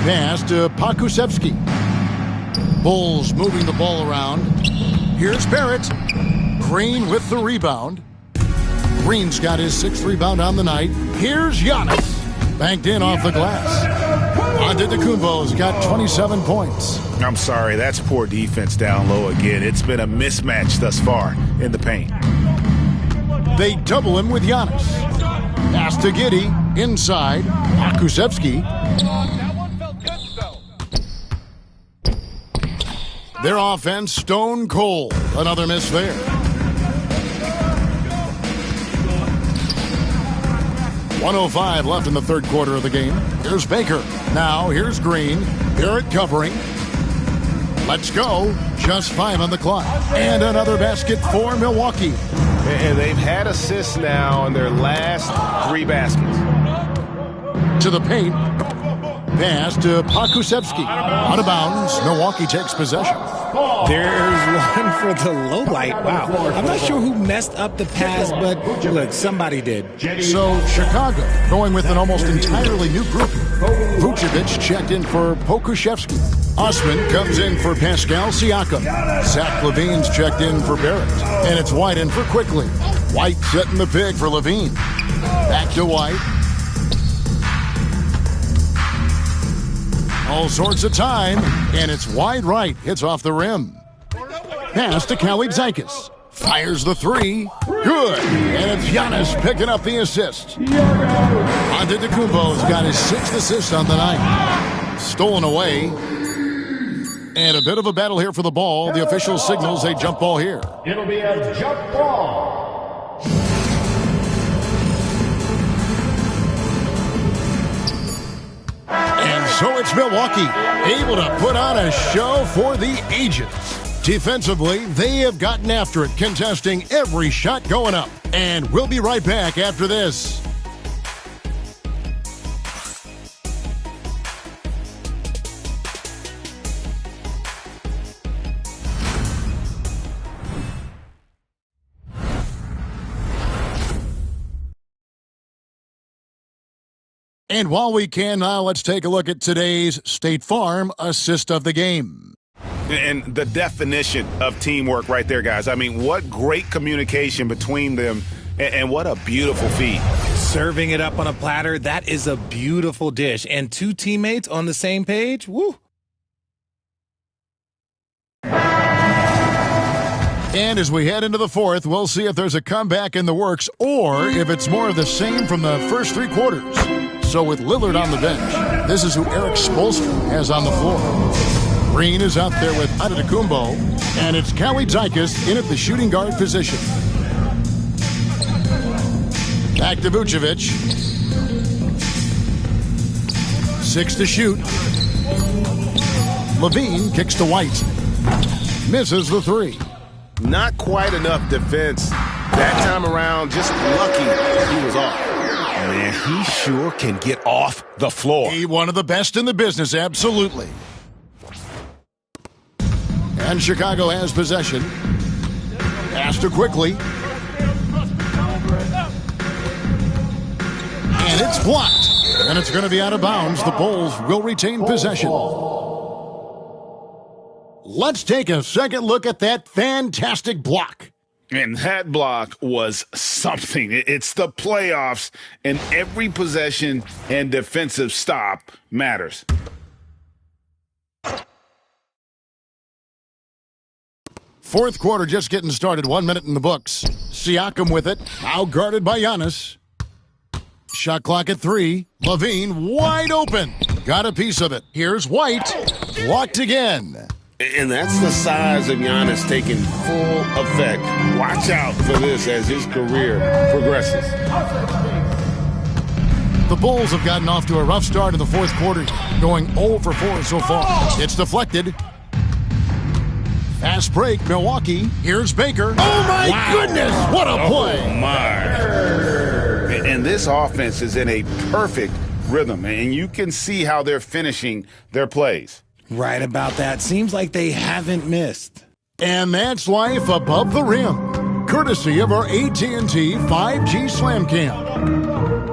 Pass to Pokusevski. Bulls moving the ball around. Here's Barrett. Green with the rebound. Green's got his sixth rebound on the night. Here's Giannis. Banked in off the glass. Antetokounmpo's got 27 points. I'm sorry, that's poor defense down low again. It's been a mismatch thus far in the paint. They double him with Giannis. Pass to Giddey. Inside. Pokusevski. Their offense stone cold. Another miss there. .105 left in the third quarter of the game. Here's Baker. Now here's Green. Barrett covering. Let's go. Just 5 on the clock. And another basket for Milwaukee. And they've had assists now in their last 3 baskets. To the paint. Pass to Pokusevski. Out of bounds. Milwaukee takes possession. There's one for the low light. Wow. I'm not sure who messed up the pass, but look, somebody did. So Chicago going with an almost entirely new group. Vucevic checked in for Pokusevski. Osman comes in for Pascal Siakam. Zach LaVine's checked in for Barrett. And it's White in for Quickly. White setting the pick for LaVine. Back to White. All sorts of time, and it's wide right. Hits off the rim. Pass to Kelly Zykis. Fires the three. Good. And it's Giannis picking up the assist. Antetokounmpo's got his 6th assist on the night. Stolen away. And a bit of a battle here for the ball. The official signals a jump ball here. It'll be a jump ball. And so it's Milwaukee, able to put on a show for the ages. Defensively, they have gotten after it, contesting every shot going up. And we'll be right back after this. And while we can now, let's take a look at today's State Farm assist of the game. And the definition of teamwork right there, guys. I mean, what great communication between them, and what a beautiful feed. Serving it up on a platter, that is a beautiful dish. And two teammates on the same page, woo. And as we head into the fourth, we'll see if there's a comeback in the works or if it's more of the same from the first three quarters. So with Lillard on the bench, this is who Eric Spoelstra has on the floor. Green is out there with Antetokounmpo, and it's Callie Dykes in at the shooting guard position. Back to Vucevic. 6 to shoot. Levine kicks to White. Misses the three. Not quite enough defense that time around. Just lucky he was off. Man, he sure can get off the floor. He one of the best in the business, absolutely. And Chicago has possession. Pass to quickly. And it's blocked. And it's going to be out of bounds. The Bulls will retain possession. Let's take a second look at that fantastic block. And that block was something. It's the playoffs, and every possession and defensive stop matters. Fourth quarter just getting started. 1 minute in the books. Siakam with it. Now guarded by Giannis. Shot clock at 3. Levine wide open. Got a piece of it. Here's White. Blocked again. And that's the size of Giannis taking full effect. Watch out for this as his career progresses. The Bulls have gotten off to a rough start in the fourth quarter, going 0 for 4 so far. It's deflected. Fast break, Milwaukee. Here's Baker. Oh, my goodness. What a play. Oh, my. And this offense is in a perfect rhythm, and you can see how they're finishing their plays. Right about that. Seems like they haven't missed. And that's life above the rim, courtesy of our AT&T 5G Slam Cam.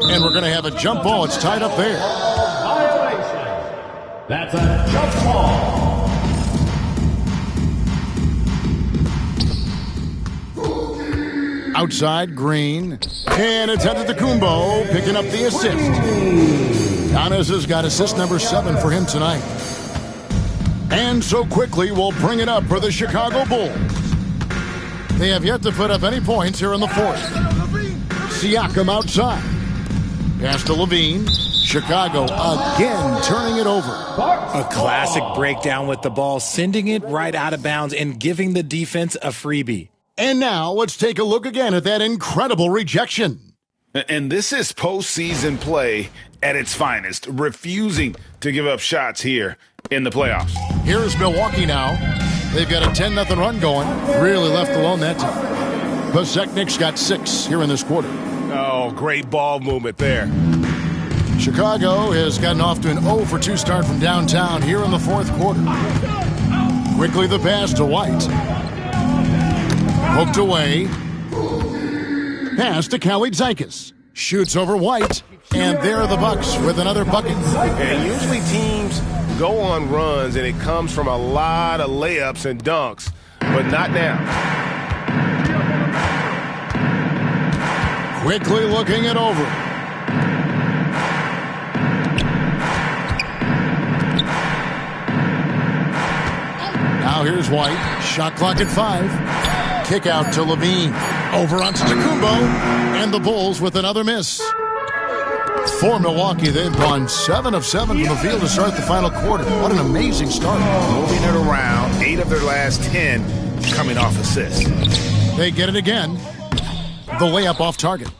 And we're going to have a jump ball. It's tied up there. Violation. That's a jump ball. Outside, Green. And it's Antetokounmpo picking up the assist. Giannis has got assist number 7 for him tonight. And so quickly, we'll bring it up for the Chicago Bulls. They have yet to put up any points here in the fourth. Siakam outside. Pass to Levine. Chicago again turning it over. A classic breakdown with the ball, sending it right out of bounds and giving the defense a freebie. And now let's take a look again at that incredible rejection. And this is postseason play at its finest, refusing to give up shots here in the playoffs. Here's Milwaukee now. They've got a 10-0 run going. Really left alone that time. Pasechnik's got 6 here in this quarter. Oh, great ball movement there. Chicago has gotten off to an 0 for 2 start from downtown here in the fourth quarter. Quickly the pass to White. Poked away. Pass to Callie Dykes. Shoots over White. And there are the Bucks with another bucket. And usually teams go on runs, and it comes from a lot of layups and dunks, but not now. Quickly looking it over. Now here's White. Shot clock at 5. Kick out to Levine. Over onto Antetokounmpo. And the Bulls with another miss. For Milwaukee, they've gone 7 of 7 from the field to start the final quarter. What an amazing start. Moving it around, 8 of their last 10 coming off assists. They get it again. The layup off target.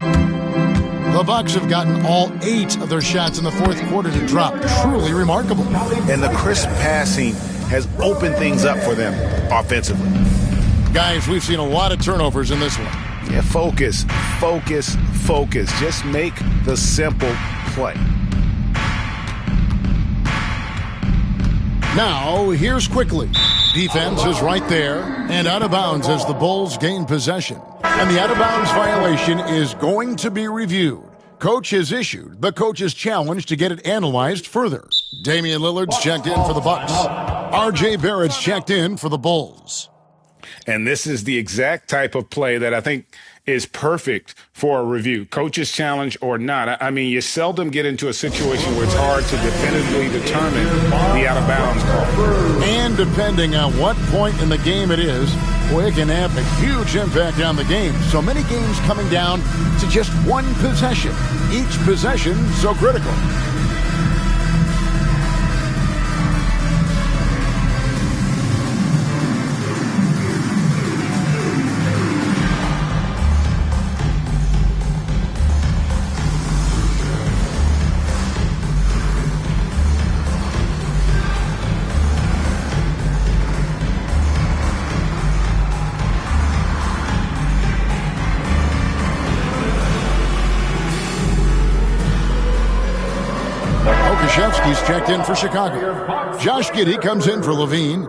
The Bucks have gotten all 8 of their shots in the fourth quarter to drop. Truly remarkable. And the crisp passing has opened things up for them offensively. Guys, we've seen a lot of turnovers in this one. Yeah, focus. Just make the simple play. Now, here's quickly. Defense is right there, and out of bounds as the Bulls gain possession. And the out-of-bounds violation is going to be reviewed. Coach has issued the coach's challenge to get it analyzed further. Damian Lillard's checked in for the Bucks. R.J. Barrett's checked in for the Bulls. And this is the exact type of play that I think is perfect for a review. Coach's challenge or not. I mean, you seldom get into a situation where it's hard to definitively determine the out-of-bounds call. And depending on what point in the game it is, boy, it can have a huge impact on the game. So many games coming down to just one possession. Each possession so critical. He's checked in for Chicago. Josh Giddey comes in for Levine.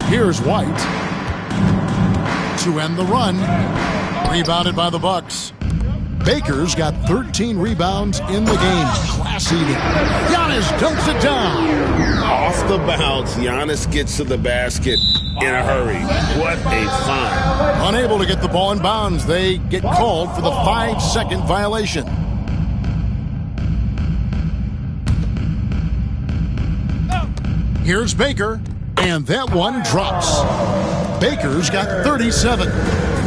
Here's White to end the run. Rebounded by the Bucks. Baker's got 13 rebounds in the game. Class eating. Giannis dunks it down. Off the bounce, Giannis gets to the basket in a hurry. What a find. Unable to get the ball in bounds, they get called for the 5-second violation. Here's Baker, and that one drops. Baker's got 37.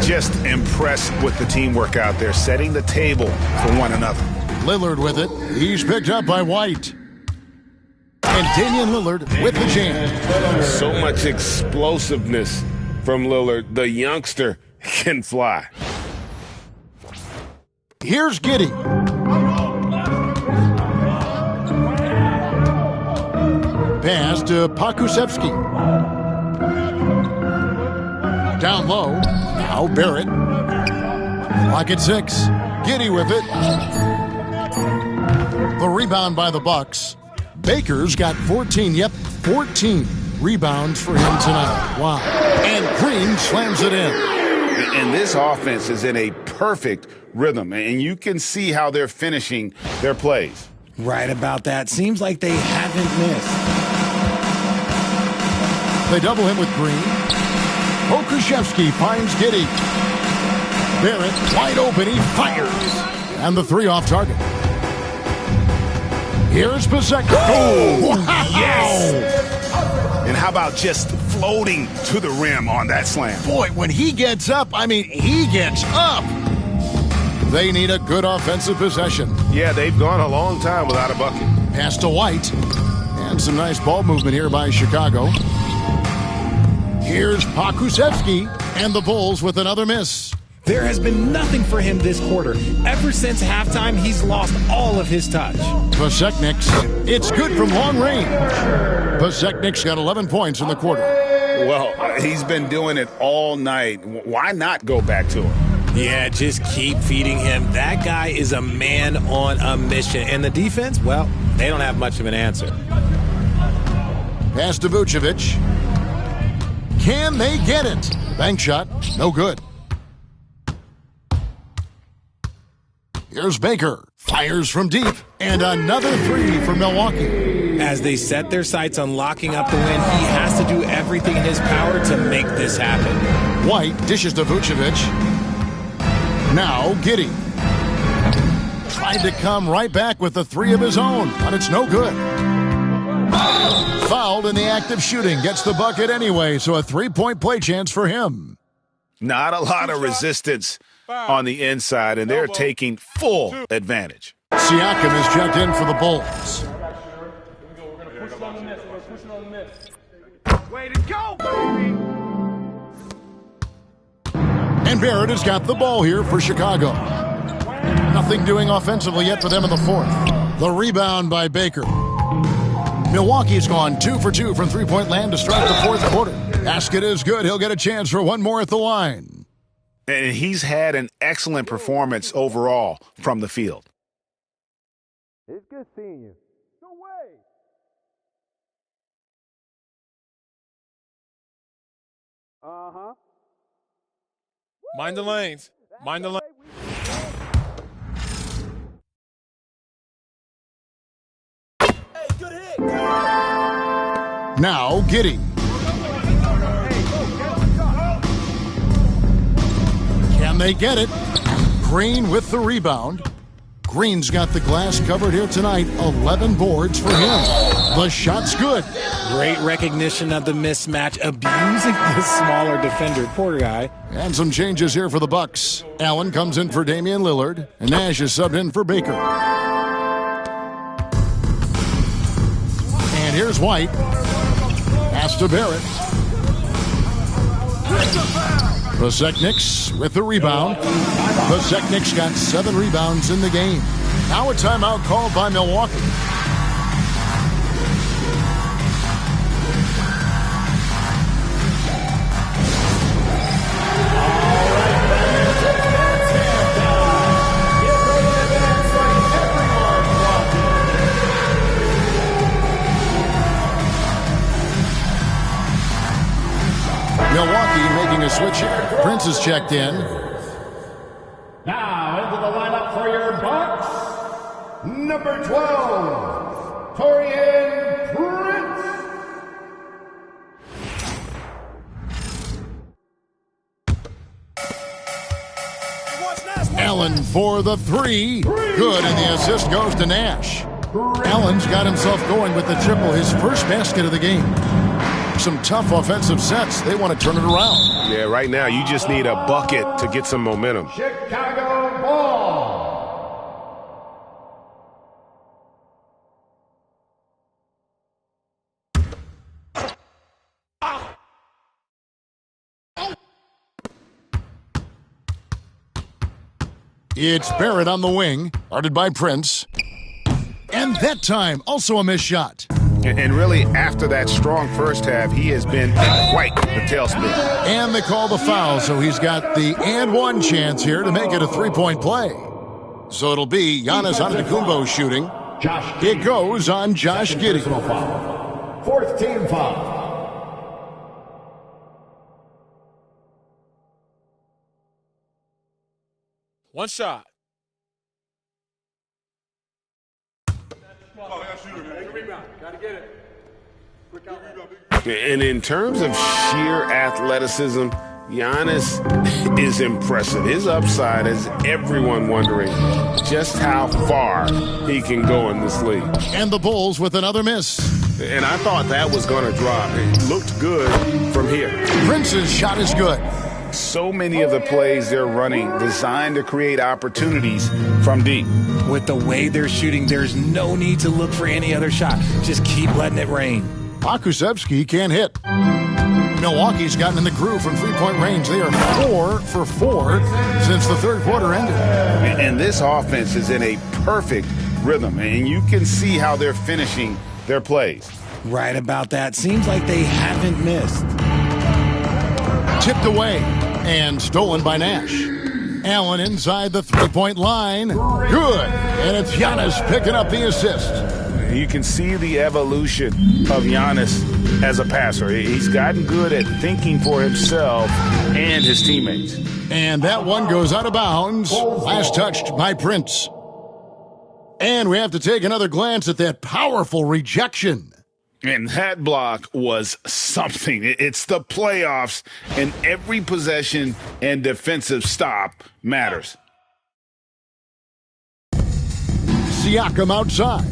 Just impressed with the teamwork out there, setting the table for one another. Lillard with it. He's picked up by White. And Damian Lillard with the jam. So much explosiveness from Lillard. The youngster can fly. Here's Giddey. Pass to Pakusevsky. Down low. Now Barrett. Clock at 6. Giddey with it. The rebound by the Bucks. Baker's got 14. Yep, 14 rebounds for him tonight. Wow. And Green slams it in. And this offense is in a perfect rhythm. And you can see how they're finishing their plays. Right about that. Seems like they haven't missed. They double him with Green. Pokusevsky finds Giddey. Barrett wide open. He fires. And the 3 off target. Here's Pasek. Oh, wow. Yes. And how about just floating to the rim on that slam? Boy, when he gets up, I mean, he gets up. They need a good offensive possession. Yeah, they've gone a long time without a bucket. Pass to White. And some nice ball movement here by Chicago. Here's Pakusevsky, and the Bulls with another miss. There has been nothing for him this quarter. Ever since halftime, he's lost all of his touch. Paseknik's, it's good from long range. Paseknik's got 11 points in the quarter. Well, he's been doing it all night. Why not go back to him? Yeah, just keep feeding him. That guy is a man on a mission. And the defense, well, they don't have much of an answer. Pass to Vucevic. Can they get it? Bank shot, no good. Here's Baker. Fires from deep. And another 3 for Milwaukee. As they set their sights on locking up the win, he has to do everything in his power to make this happen. White dishes to Vucevic. Now Giddey. Tried to come right back with the 3 of his own, but it's no good. Fouled in the act of shooting. Gets the bucket anyway, so a 3-point play chance for him. Not a lot of resistance on the inside, and they're taking full advantage. Siakam is checked in for the Bulls. Way to go, baby! And Barrett has got the ball here for Chicago. Nothing doing offensively yet for them in the 4th. The rebound by Baker. Milwaukee's gone 2 for 2 from three-point land to start the 4th quarter. Basket is good. He'll get a chance for one more at the line. And he's had an excellent performance overall from the field. It's good seeing you. No way! Mind the lanes. Mind the lane. Now Giddey. Can they get it? Green with the rebound. Green's got the glass covered here tonight. 11 boards for him. The shot's good. Great recognition of the mismatch, abusing the smaller defender. Poor guy. And some changes here for the Bucks. Allen comes in for Damian Lillard, and Nash is subbed in for Baker. And here's White. Pass to Barrett. Pasechnik's with the rebound. Pasechnik's got 7 rebounds in the game. Now a timeout called by Milwaukee. Milwaukee making a switch here. Prince is checked in. Now into the lineup for your Bucks, number 12, Taurean Prince. Allen for the 3. Good, and the assist goes to Nash. Allen's got himself going with the triple, his first basket of the game. Some tough offensive sets. They want to turn it around. Yeah, right now you just need a bucket to get some momentum. Chicago ball. It's Barrett on the wing, guarded by Prince. And that time, also a missed shot. And really, after that strong first half, he has been in quite the tailspin. And they call the foul, so he's got the and one chance here to make it a 3-point play. So it'll be Giannis Antetokounmpo shooting. It goes on Josh Giddey. Fourth team foul. One shot. And in terms of sheer athleticism, Giannis is impressive. His upside has everyone wondering just how far he can go in this league. And the Bulls with another miss. And I thought that was going to drop. It looked good from here. Prince's shot is good. So many of the plays they're running designed to create opportunities from deep. With the way they're shooting, there's no need to look for any other shot. Just keep letting it rain. Pokusevski can't hit. Milwaukee's gotten in the groove from three-point range. They are 4 for 4 since the third quarter ended. And this offense is in a perfect rhythm, and you can see how they're finishing their plays. Right about that. Seems like they haven't missed. Tipped away and stolen by Nash. Allen inside the three-point line. Good. And it's Giannis picking up the assist. You can see the evolution of Giannis as a passer. He's gotten good at thinking for himself and his teammates. And that one goes out of bounds. Last touched by Prince. And we have to take another glance at that powerful rejection. And that block was something. It's the playoffs, and every possession and defensive stop matters. Siakam outside.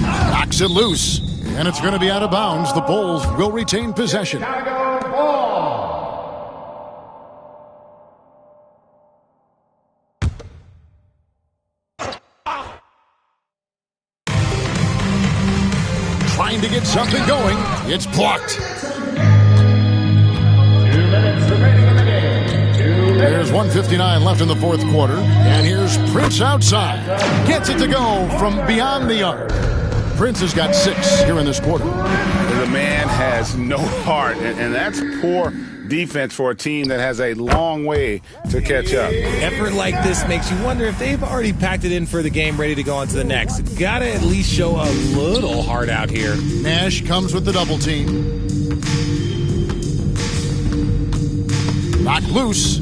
Knocks it loose, and it's going to be out of bounds. The Bulls will retain possession. Chicago ball. Trying to get something going. It's blocked. 2 minutes remaining in the game. There's 1:59 left in the fourth quarter. And here's Prince outside. Gets it to go from beyond the arc. Prince has got 6 here in this quarter. The man has no heart, and that's poor defense for a team that has a long way to catch up. Effort like this makes you wonder if they've already packed it in for the game, ready to go on to the next. Gotta at least show a little heart out here. Nash comes with the double team. Knocked loose.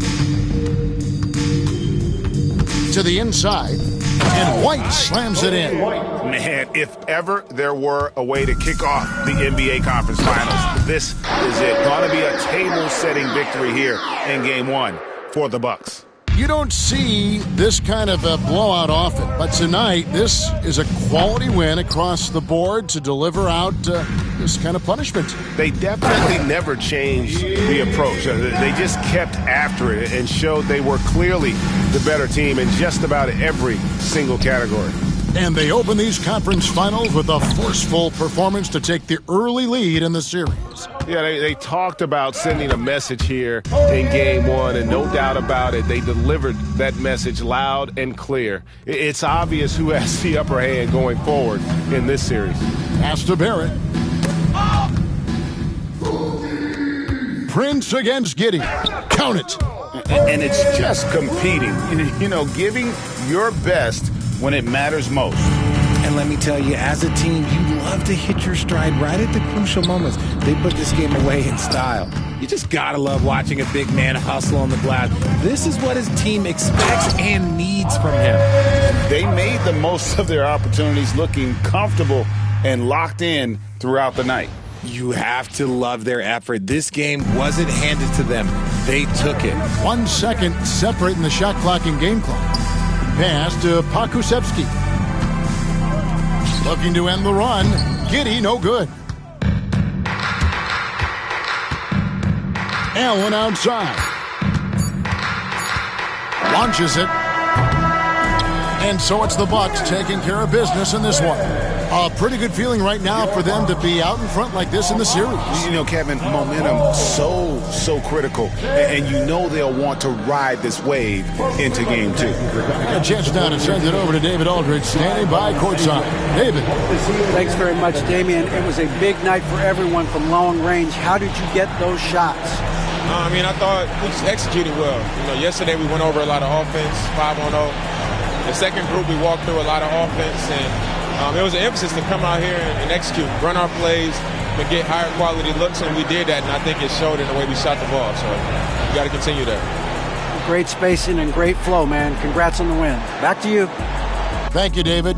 To the inside. And White slams it in. Man, if ever there were a way to kick off the NBA Conference Finals, this is it. Going to be a table-setting victory here in Game 1 for the Bucks. You don't see this kind of a blowout often, but tonight this is a quality win across the board to deliver out this kind of punishment. They definitely never changed the approach. They just kept after it and showed they were clearly the better team in just about every single category. And they open these conference finals with a forceful performance to take the early lead in the series. Yeah, they talked about sending a message here in Game 1, and no doubt about it, they delivered that message loud and clear. It's obvious who has the upper hand going forward in this series. Pass to Barrett. Prince against Giddey. Count it. And it's just competing, you know, giving your best when it matters most. And let me tell you, as a team, you love to hit your stride right at the crucial moments. They put this game away in style. You just gotta love watching a big man hustle on the glass. This is what his team expects and needs from him. They made the most of their opportunities, looking comfortable and locked in throughout the night. You have to love their effort. This game wasn't handed to them. They took it. 1 second separating the shot clock and game clock. Pass to Pokusevski. Looking to end the run. Giddey, no good. Allen outside. Launches it. And so it's the Bucks taking care of business in this one. A pretty good feeling right now for them to be out in front like this in the series. You know, Kevin, momentum so critical. And you know they'll want to ride this wave into Game 2. A chance now to send it over to David Aldridge, standing by courtside. David. Thanks very much, Damian. It was a big night for everyone from long range. How did you get those shots? I thought we just executed well. You know, yesterday we went over a lot of offense, 5-on-0. The second group, we walked through a lot of offense, and it was an emphasis to come out here and execute, run our plays, and get higher quality looks, and we did that, and I think it showed in the way we shot the ball. So we got to continue that. Great spacing and great flow, man. Congrats on the win. Back to you. Thank you, David.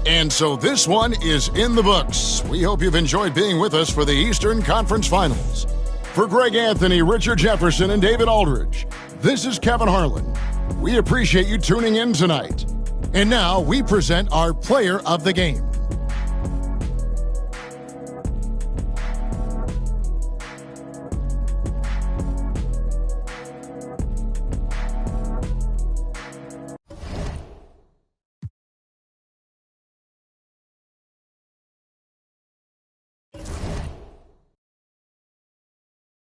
And so this one is in the books. We hope you've enjoyed being with us for the Eastern Conference Finals. For Greg Anthony, Richard Jefferson, and David Aldridge, this is Kevin Harlan. We appreciate you tuning in tonight. And now we present our player of the game.